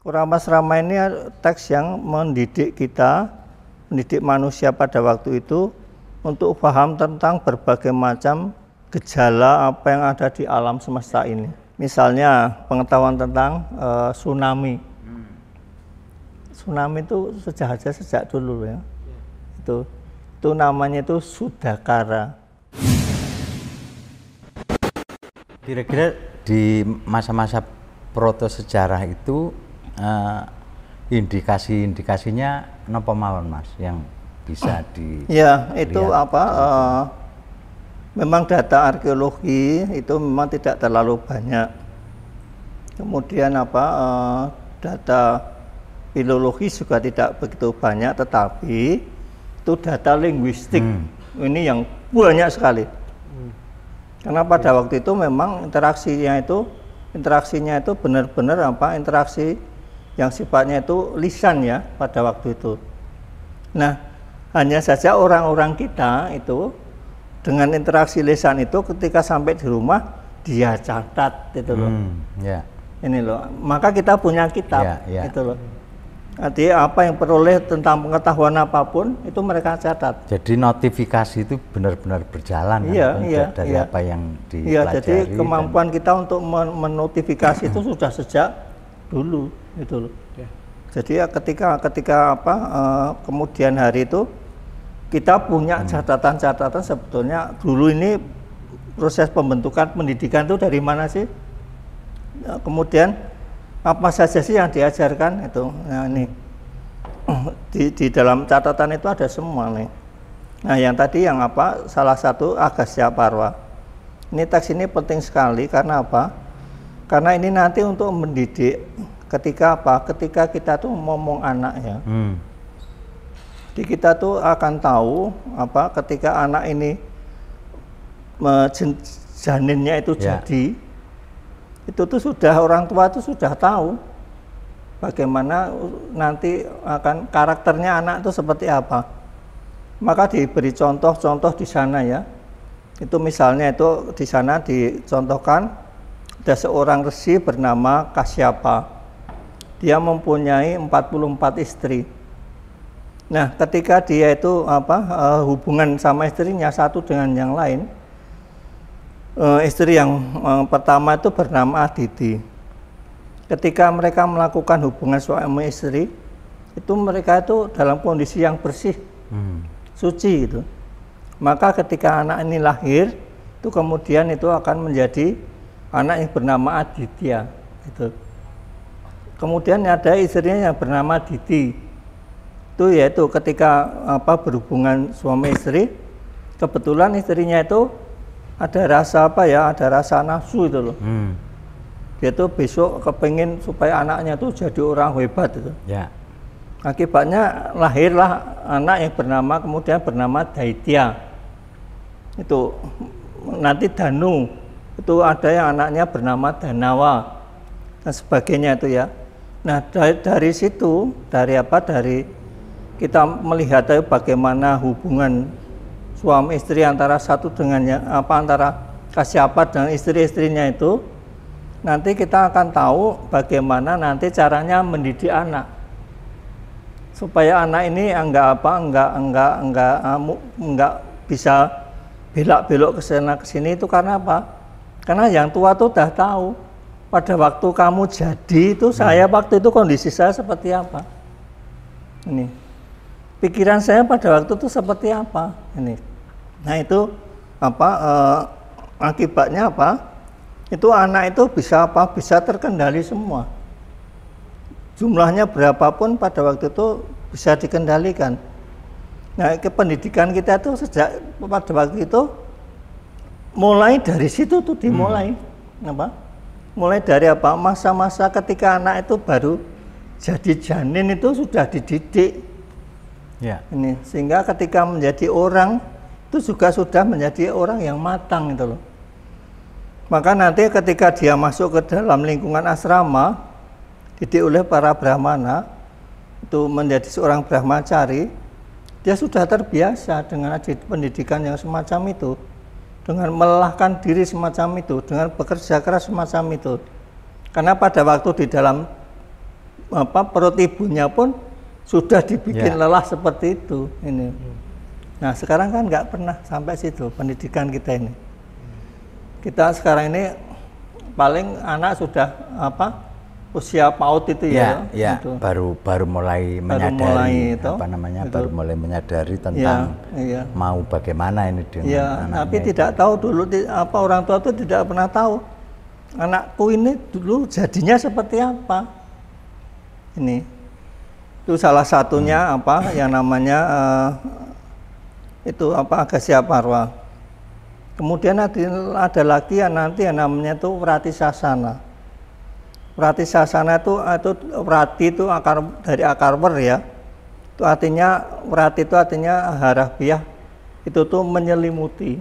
Ramasrama ini teks yang mendidik kita, mendidik manusia pada waktu itu untuk paham tentang berbagai macam gejala apa yang ada di alam semesta ini. Misalnya pengetahuan tentang tsunami. Tsunami itu sejak dulu ya. Itu namanya itu Sudakara. Kira-kira di masa-masa proto sejarah itu indikasinya napa mawon Mas yang bisa di ya itu memang data arkeologi itu memang tidak terlalu banyak, kemudian data filologi juga tidak begitu banyak, tetapi itu data linguistik ini yang banyak sekali karena pada waktu itu memang interaksinya itu benar-benar interaksi yang sifatnya itu lisan ya pada waktu itu. Nah, hanya saja orang-orang kita itu dengan interaksi lisan itu ketika sampai di rumah dia catat itu loh. Ini loh, maka kita punya kitab itu loh. Artinya apa yang peroleh tentang pengetahuan apapun itu mereka catat. Jadi notifikasi itu benar-benar berjalan dari apa yang dipelajari. Iya, jadi kemampuan kita untuk menotifikasi itu sudah sejak dulu gitu loh. Jadi ketika kemudian hari itu kita punya catatan-catatan sebetulnya dulu ini proses pembentukan pendidikan itu dari mana sih? Kemudian apa saja sih yang diajarkan itu? Nah ini di dalam catatan itu ada semua nih. Nah yang tadi yang salah satu Agastya Parwa. Ini teks ini penting sekali karena apa? Karena ini nanti untuk mendidik ketika kita tuh ngomong anak ya. Jadi kita tuh akan tahu ketika anak ini janinnya itu jadi. Itu tuh sudah orang tua tuh sudah tahu bagaimana nanti akan karakternya anak itu seperti apa. Maka diberi contoh-contoh di sana ya. Itu misalnya itu di sana dicontohkan ada seorang resi bernama Kasyapa. Dia mempunyai 44 istri. Nah, ketika dia itu hubungan sama istrinya satu dengan yang lain, istri yang pertama itu bernama Aditi. Ketika mereka melakukan hubungan suami istri, itu mereka itu dalam kondisi yang bersih, suci itu. Maka ketika anak ini lahir, itu kemudian itu akan menjadi anak yang bernama Aditya. Itu. Kemudian ada istrinya yang bernama Diti. Itu yaitu ketika berhubungan suami istri, kebetulan istrinya itu ada rasa ada rasa nafsu itu loh. Dia tuh besok kepingin supaya anaknya tuh jadi orang hebat itu. Akibatnya lahirlah anak yang kemudian bernama Daitya. Itu nanti Danu, itu ada yang anaknya bernama Danawa dan sebagainya itu ya. Nah dari situ dari kita melihat bagaimana hubungan suami istri antara satu dengan antara Kasyapa dan istri-istrinya itu, nanti kita akan tahu bagaimana nanti caranya mendidik anak supaya anak ini enggak bisa belak-belok ke sana ke sini. Itu karena apa? Karena yang tua tuh udah tahu pada waktu kamu jadi itu saya waktu itu kondisi saya seperti apa. Ini pikiran saya pada waktu itu seperti apa ini. Nah itu akibatnya itu anak itu bisa terkendali semua, jumlahnya berapapun pada waktu itu bisa dikendalikan. Nah pendidikan kita itu sejak pada waktu itu mulai dari situ tuh dimulai mulai dari masa-masa ketika anak itu baru jadi janin itu sudah dididik. Ini sehingga ketika menjadi orang itu juga sudah menjadi orang yang matang itu loh. Maka nanti ketika dia masuk ke dalam lingkungan asrama dididik oleh para brahmana itu menjadi seorang brahmacari, dia sudah terbiasa dengan pendidikan yang semacam itu, dengan melelahkan diri semacam itu, dengan bekerja keras semacam itu. Karena pada waktu di dalam perut ibunya pun sudah dibikin lelah seperti itu ini. Nah sekarang kan nggak pernah sampai situ pendidikan kita ini. Kita sekarang ini paling anak sudah usia PAUD itu ya gitu. baru mulai menyadari baru mulai menyadari tentang mau bagaimana ini dengan anaknya. Tapi tidak tahu dulu orang tua itu tidak pernah tahu anakku ini dulu jadinya seperti apa. Ini itu salah satunya yang namanya itu Agasya Parwa. Kemudian ada lagi yang nanti yang namanya itu Vrati Sasana. Vrati Sasana itu Vrati itu dari akar wer ya. Itu artinya Vrati itu artinya harafiah. Itu tuh menyelimuti.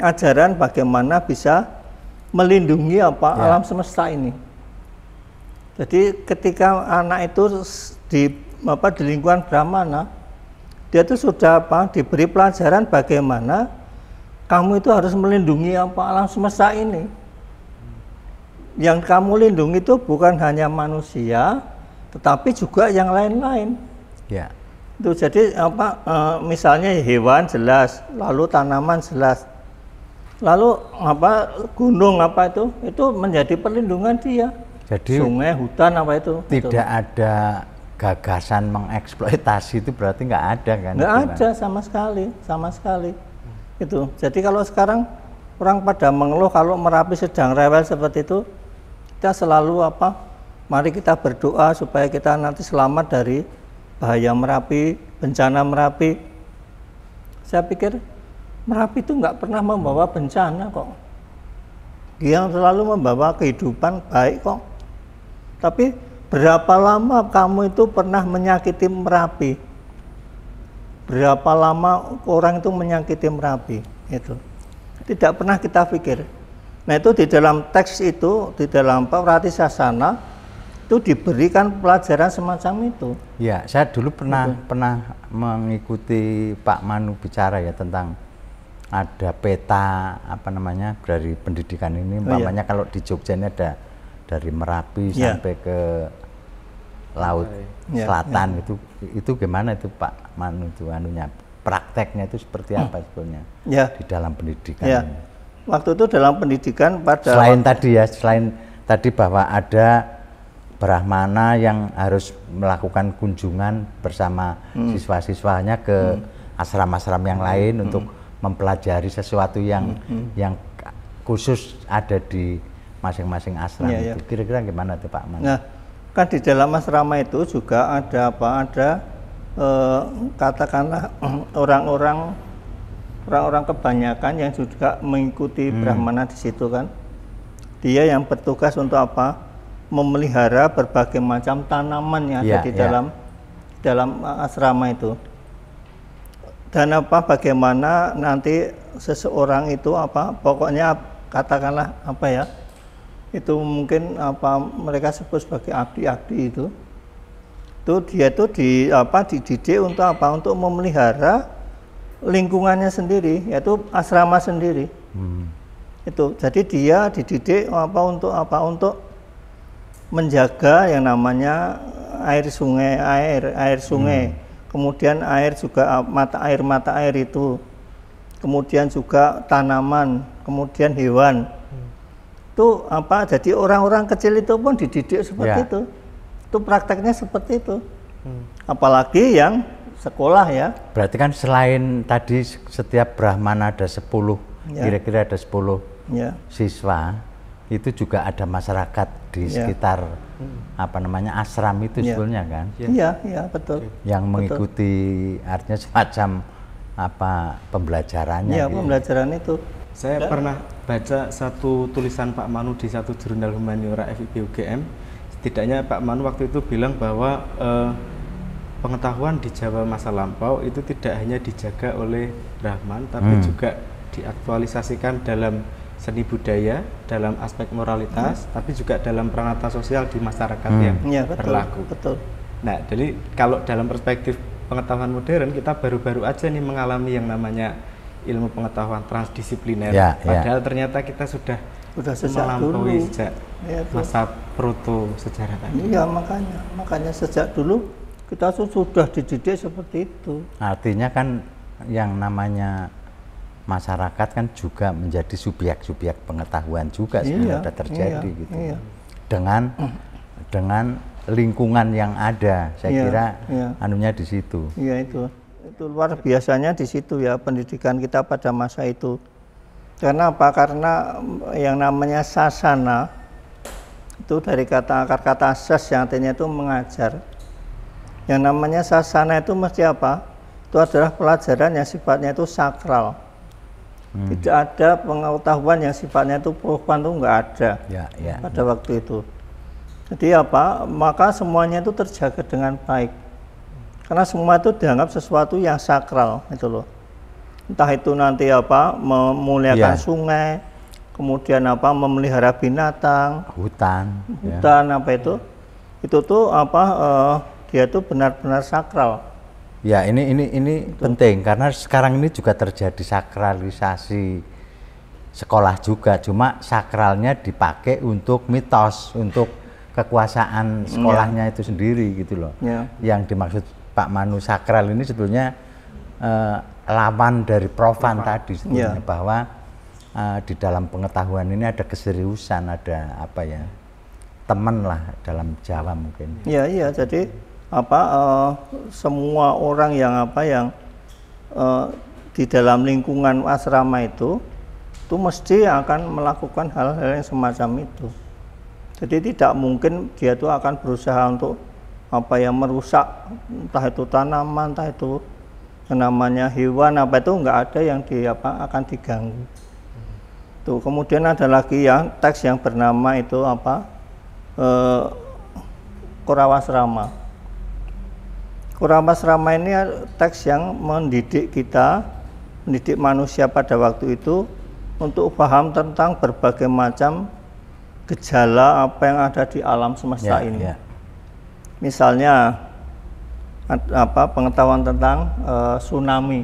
Ajaran bagaimana bisa melindungi alam semesta ini. Jadi ketika anak itu di lingkungan Brahmana, dia itu sudah diberi pelajaran bagaimana kamu itu harus melindungi alam semesta ini. Yang kamu lindungi itu bukan hanya manusia, tetapi juga yang lain-lain. Ya. Itu jadi misalnya hewan jelas, lalu tanaman jelas, lalu gunung itu menjadi perlindungan dia. Jadi sungai, hutan itu. Tidak ada gagasan mengeksploitasi itu berarti nggak ada kan? Nggak ada sama sekali. Itu. Jadi kalau sekarang orang pada mengeluh kalau Merapi sedang rewel seperti itu, kita selalu mari kita berdoa supaya kita nanti selamat dari bahaya Merapi, bencana Merapi. Saya pikir Merapi itu nggak pernah membawa bencana kok. Dia selalu membawa kehidupan baik kok. Tapi berapa lama kamu itu pernah menyakiti Merapi? Berapa lama orang itu menyakiti Merapi? Itu tidak pernah kita pikir. Nah itu di dalam teks itu, di dalam Vrati Sasana itu diberikan pelajaran semacam itu. Ya, saya dulu pernah mengikuti Pak Manu bicara ya tentang ada peta dari pendidikan ini. Umpamanya kalau di Jogja ini ada dari Merapi sampai ke Laut Selatan. Itu gimana itu Pak Manu itu prakteknya itu seperti apa sebetulnya di dalam pendidikan ini? Waktu itu dalam pendidikan selain tadi bahwa ada Brahmana yang harus melakukan kunjungan bersama siswa-siswanya ke asram-asram yang lain untuk mempelajari sesuatu yang khusus ada di masing-masing asram. Itu kira-kira gimana tuh Pak Manu? Nah, kan di dalam asrama itu juga ada katakanlah orang-orang kebanyakan yang juga mengikuti Brahmana di situ kan. Dia yang bertugas untuk memelihara berbagai macam tanaman yang ada di dalam asrama itu. Dan bagaimana nanti seseorang itu pokoknya katakanlah itu mungkin mereka sebut sebagai abdi-abdi itu dia itu dididik untuk memelihara lingkungannya sendiri, yaitu asrama sendiri. Itu jadi dia dididik untuk menjaga yang namanya air sungai, kemudian air juga mata air itu, kemudian juga tanaman, kemudian hewan. Itu jadi orang-orang kecil itu pun dididik seperti itu. Itu prakteknya seperti itu. Apalagi yang sekolah ya. Berarti kan selain tadi setiap Brahmana ada 10, kira-kira ada 10 siswa, itu juga ada masyarakat di sekitar asram itu sebetulnya kan? Iya, betul. Yang mengikuti artinya semacam pembelajarannya. Iya, pembelajaran itu. Saya pernah baca satu tulisan Pak Manu di satu jurnal humaniora FIB UGM. Setidaknya Pak Manu waktu itu bilang bahwa pengetahuan di Jawa masa lampau itu tidak hanya dijaga oleh Brahman, tapi juga diaktualisasikan dalam seni budaya, dalam aspek moralitas, tapi juga dalam peranata sosial di masyarakat yang berlaku. Betul. Nah, jadi kalau dalam perspektif pengetahuan modern, kita baru-baru aja nih mengalami yang namanya ilmu pengetahuan transdisipliner. Padahal ternyata kita sudah Sudah sejak dulu. Melampaui sejak Ya, masa proto sejarah tadi. Iya, makanya sejak dulu kita sudah dididik seperti itu. Artinya kan yang namanya masyarakat kan juga menjadi subjek-subjek pengetahuan juga sebenarnya sudah terjadi gitu. Iya. Dengan lingkungan yang ada, saya kira anunya di situ. Iya, itu luar biasanya di situ ya pendidikan kita pada masa itu. Karena apa? Karena yang namanya sasana itu dari akar kata sas yang artinya itu mengajar. Yang namanya sasana itu mesti apa? Itu adalah pelajaran yang sifatnya itu sakral. Tidak ada pengetahuan yang sifatnya itu profan, itu enggak ada pada waktu itu. Jadi apa? Maka semuanya itu terjaga dengan baik. Karena semua itu dianggap sesuatu yang sakral, itu loh. Entah itu nanti apa, memuliakan sungai, kemudian apa, memelihara binatang, hutan apa itu tuh apa, dia tuh benar-benar sakral. Ya, ini penting karena sekarang ini juga terjadi sakralisasi sekolah juga, cuma sakralnya dipakai untuk mitos, untuk kekuasaan sekolahnya itu sendiri gitu loh. Yang dimaksud Pak Manu sakral ini sebetulnya lawan dari profan tadi sebetulnya, bahwa di dalam pengetahuan ini ada keseriusan, ada apa ya, teman lah dalam Jawa mungkin. Iya, jadi apa, semua orang yang apa yang di dalam lingkungan asrama itu mesti akan melakukan hal-hal yang semacam itu. Jadi tidak mungkin dia tuh akan berusaha untuk apa yang merusak, entah itu tanaman, entah itu namanya hewan, apa itu enggak ada yang akan diganggu. Tuh, kemudian ada lagi yang teks yang bernama itu apa, Korawasrama. Korawasrama ini teks yang mendidik kita, mendidik manusia pada waktu itu untuk paham tentang berbagai macam gejala apa yang ada di alam semesta ini. Misalnya apa, pengetahuan tentang tsunami.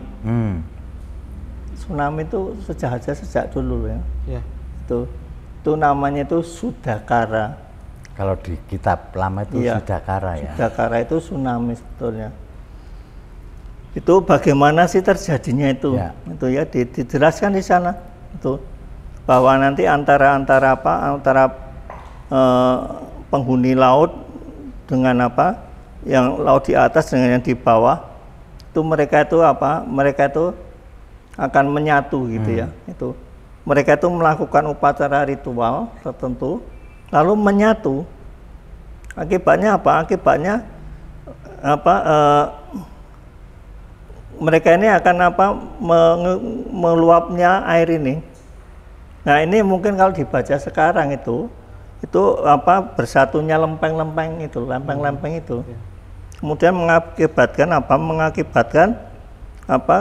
Tsunami itu sejak dulu ya. Itu namanya itu Sudakara. Kalau di kitab lama itu Sudakara ya. Sudakara itu tsunami sebetulnya. Itu bagaimana sih terjadinya itu? Itu ya dijelaskan di sana itu, bahwa nanti antara penghuni laut dengan apa, yang laut di atas dengan yang di bawah, itu mereka itu apa? Mereka itu akan menyatu gitu ya. Itu mereka itu melakukan upacara ritual tertentu, lalu menyatu. Akibatnya apa? Akibatnya apa? Mereka ini akan apa? Meluapnya air ini. Nah, ini mungkin kalau dibaca sekarang itu apa, bersatunya lempeng-lempeng itu, lempeng-lempeng itu. Kemudian mengakibatkan apa?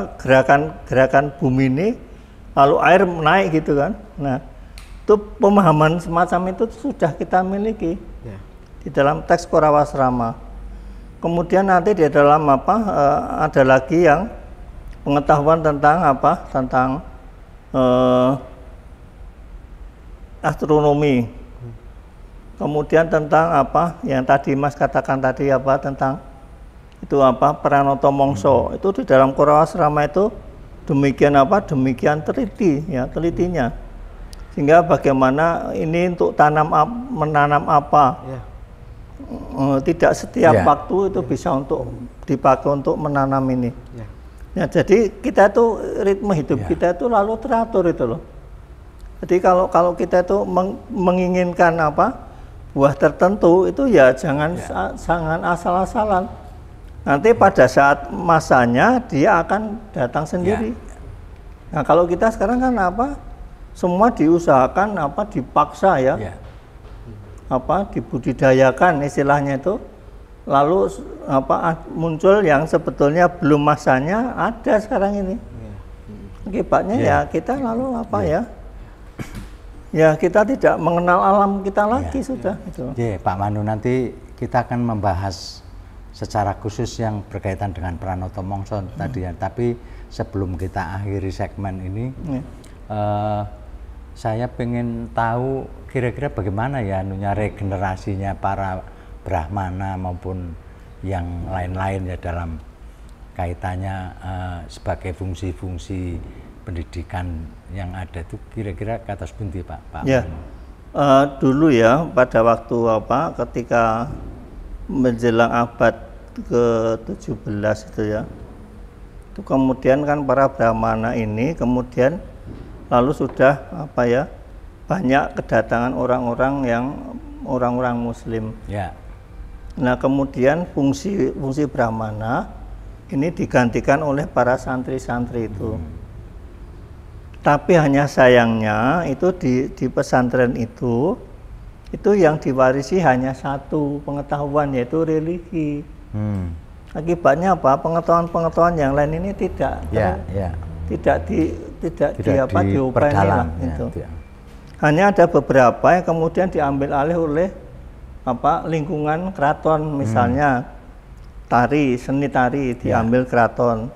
Gerakan bumi ini, lalu air naik gitu kan. Nah, itu pemahaman semacam itu sudah kita miliki di dalam teks Korawasrama. Kemudian nanti di dalam apa, ada lagi yang pengetahuan tentang apa, tentang astronomi. Kemudian tentang apa yang tadi Mas katakan tadi, apa tentang itu apa, Pranoto Mongso. Itu di dalam Korawasrama itu demikian apa, demikian teliti ya, telitinya. Sehingga bagaimana ini untuk menanam apa, tidak setiap waktu itu bisa untuk dipakai untuk menanam ini. Ya, jadi kita itu ritme hidup kita itu lalu teratur itu loh. Jadi kalau kita itu menginginkan apa, buah tertentu itu ya jangan asal-asalan. Nanti pada saat masanya dia akan datang sendiri. Nah, kalau kita sekarang kan apa, semua diusahakan apa, dipaksa ya. Apa, dibudidayakan istilahnya itu. Lalu apa, muncul yang sebetulnya belum masanya ada sekarang ini. Akibatnya ya kita lalu apa ya kita tidak mengenal alam kita lagi sudah. Itu. Pak Manu, nanti kita akan membahas secara khusus yang berkaitan dengan Pranoto Mongso tadi ya. Tapi sebelum kita akhiri segmen ini, saya pengen tahu kira-kira bagaimana ya anunya regenerasinya para Brahmana maupun yang lain-lain ya dalam kaitannya sebagai fungsi-fungsi pendidikan yang ada itu kira-kira kata sepundi Pak? Ya, dulu ya pada waktu ketika menjelang abad ke-17 itu ya, itu kemudian kan para Brahmana ini kemudian lalu sudah banyak kedatangan orang-orang Muslim. Ya. Nah kemudian fungsi Brahmana ini digantikan oleh para santri-santri itu. Tapi hanya sayangnya itu di pesantren itu yang diwarisi hanya satu pengetahuan, yaitu religi. Akibatnya apa? Pengetahuan yang lain ini tidak diperdalam gitu. Hanya ada beberapa yang kemudian diambil alih oleh lingkungan keraton, misalnya seni tari diambil keraton,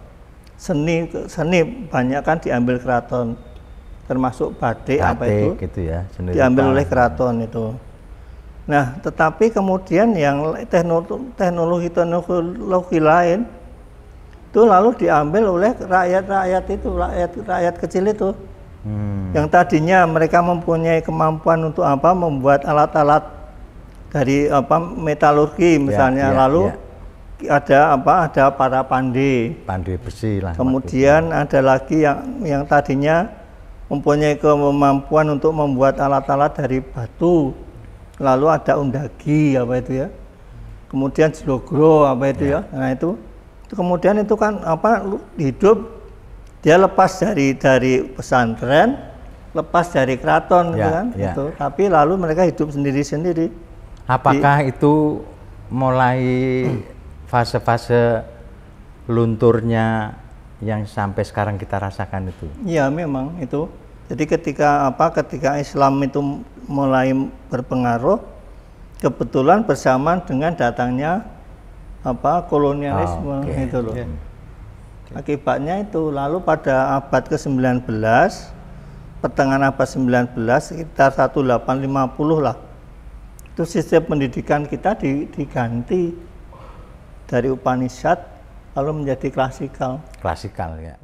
seni banyak kan diambil keraton, termasuk batik gitu ya, diambil oleh keraton itu. Nah, tetapi kemudian yang teknologi lain itu lalu diambil oleh rakyat kecil itu, yang tadinya mereka mempunyai kemampuan untuk membuat alat-alat dari metalurgi misalnya, ada para pandai besi lah. Kemudian ada lagi yang tadinya mempunyai kemampuan untuk membuat alat-alat dari batu, lalu ada undagi kemudian jlogro ya. Nah itu kemudian itu kan hidup, dia lepas dari pesantren, lepas dari keraton itu, tapi lalu mereka hidup sendiri-sendiri. Apakah itu mulai fase-fase lunturnya yang sampai sekarang kita rasakan itu? Iya memang itu. Jadi ketika Islam itu mulai berpengaruh, kebetulan bersamaan dengan datangnya kolonialisme itu loh. Akibatnya itu lalu pada abad ke-19, pertengahan abad 19 sekitar 1850 lah, itu sistem pendidikan kita diganti dari Upanishad lalu menjadi klasikal. Klasikal ya.